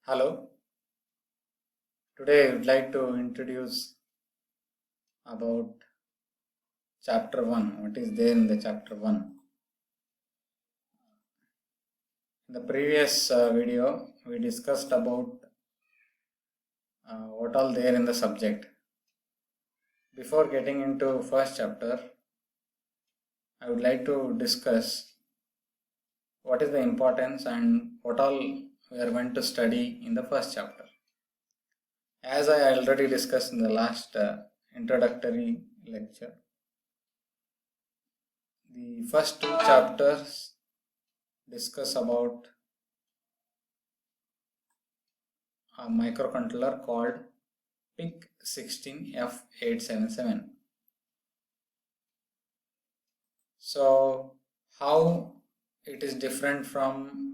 Hello, today I would like to introduce about chapter 1. What is there in the chapter 1? In the previous video, we discussed about what all there in the subject. Before getting into first chapter, I would like to discuss what is the importance and what all we are going to study in the first chapter. As I already discussed in the last introductory lecture, the first two chapters discuss about a microcontroller called PIC16F877. So how it is different from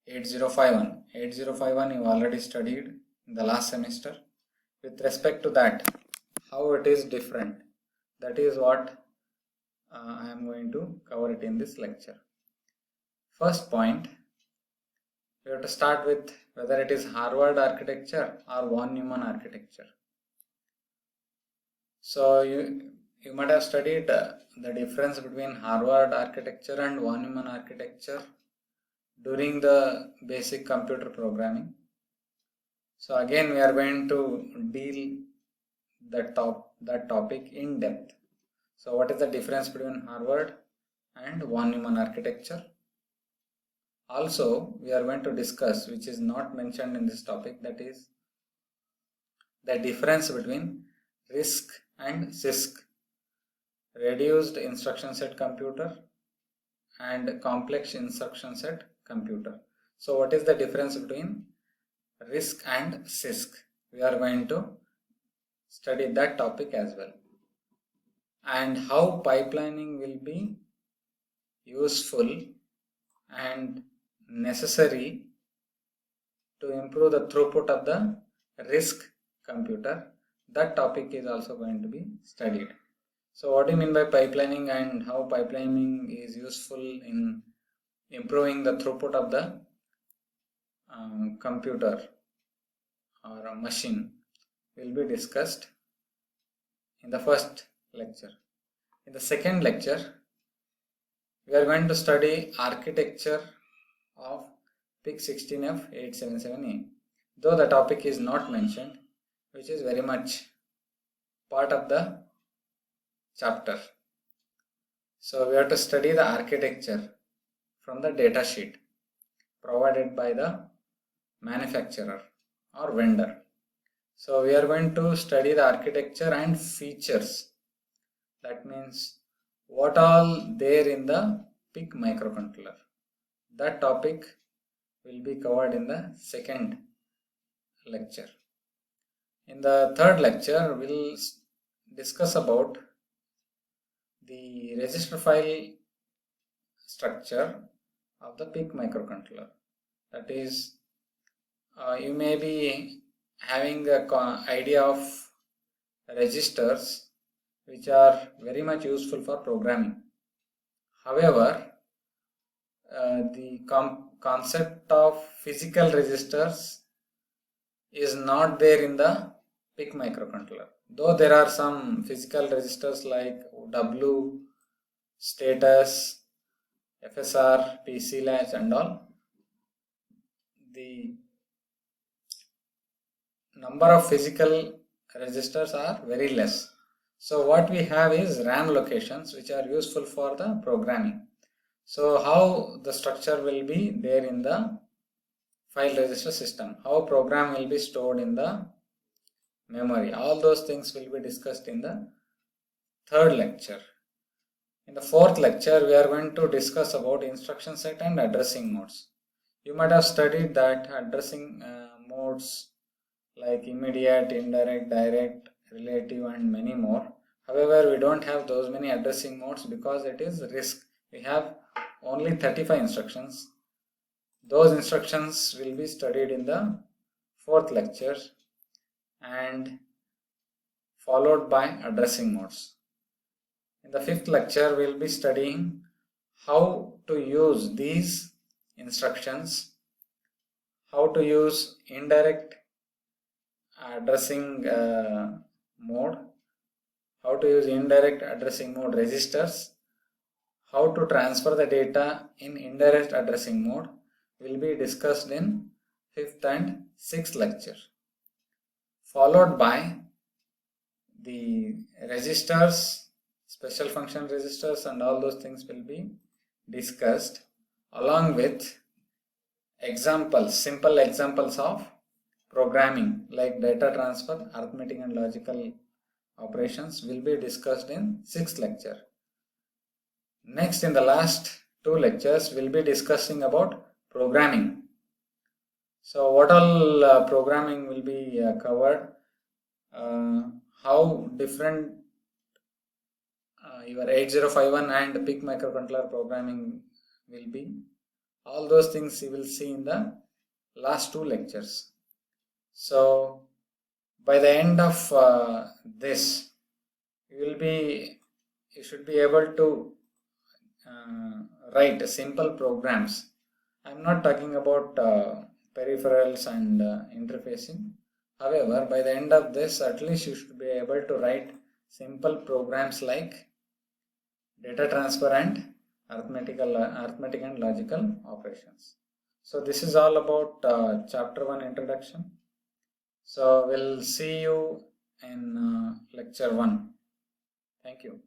8051? 8051 you already studied in the last semester. With respect to that, how it is different, that is what I am going to cover it in this lecture. First point, we have to start with whether it is Harvard architecture or von Neumann architecture. So you might have studied the difference between Harvard architecture and von Neumann architecture during the basic computer programming. So again we are going to deal that topic in depth. So what is the difference between Harvard and von Neumann architecture? Also we are going to discuss, which is not mentioned in this topic, that is the difference between RISC and CISC, reduced instruction set computer and complex instruction set computer. So what is the difference between RISC and CISC? We are going to study that topic as well, and how pipelining will be useful and necessary to improve the throughput of the RISC computer. That topic is also going to be studied. So what do you mean by pipelining and how pipelining is useful in improving the throughput of the computer or a machine will be discussed in the first lecture. In the second lecture, we are going to study architecture of PIC16F877A, though the topic is not mentioned, which is very much part of the chapter. So we have to study the architecture from the data sheet provided by the manufacturer or vendor. So we are going to study the architecture and features. That means what all there in the PIC microcontroller. That topic will be covered in the second lecture. In the third lecture, we will discuss about the register file structure of the PIC microcontroller. That is, you may be having the idea of registers, which are very much useful for programming. However, the concept of physical registers is not there in the PIC microcontroller. Though there are some physical registers like W, status, FSR, PC latch and all, the number of physical registers are very less. So what we have is RAM locations, which are useful for the programming. So how the structure will be there in the file register system, how program will be stored in the memory, all those things will be discussed in the third lecture. In the fourth lecture, we are going to discuss about instruction set and addressing modes. You might have studied that addressing modes like immediate, indirect, direct, relative and many more. However, we don't have those many addressing modes because it is RISC. We have only 35 instructions. Those instructions will be studied in the fourth lecture and followed by addressing modes. In the fifth lecture, we will be studying how to use these instructions, how to use indirect addressing mode, how to use indirect addressing mode registers, how to transfer the data in indirect addressing mode will be discussed in 5th and 6th lecture, followed by the registers, special function registers and all those things will be discussed, along with examples, simple examples of programming like data transfer, arithmetic and logical operations will be discussed in 6th lecture. Next, in the last 2 lectures, we'll be discussing about programming. So what all programming will be covered, how different your 8051 and PIC microcontroller programming will be. All those things you will see in the last 2 lectures. So by the end of this, you should be able to write simple programs. I'm not talking about peripherals and interfacing. However, by the end of this, at least you should be able to write simple programs like data transfer and arithmetic and logical operations. So this is all about chapter 1 introduction. So we'll see you in lecture 1. Thank you.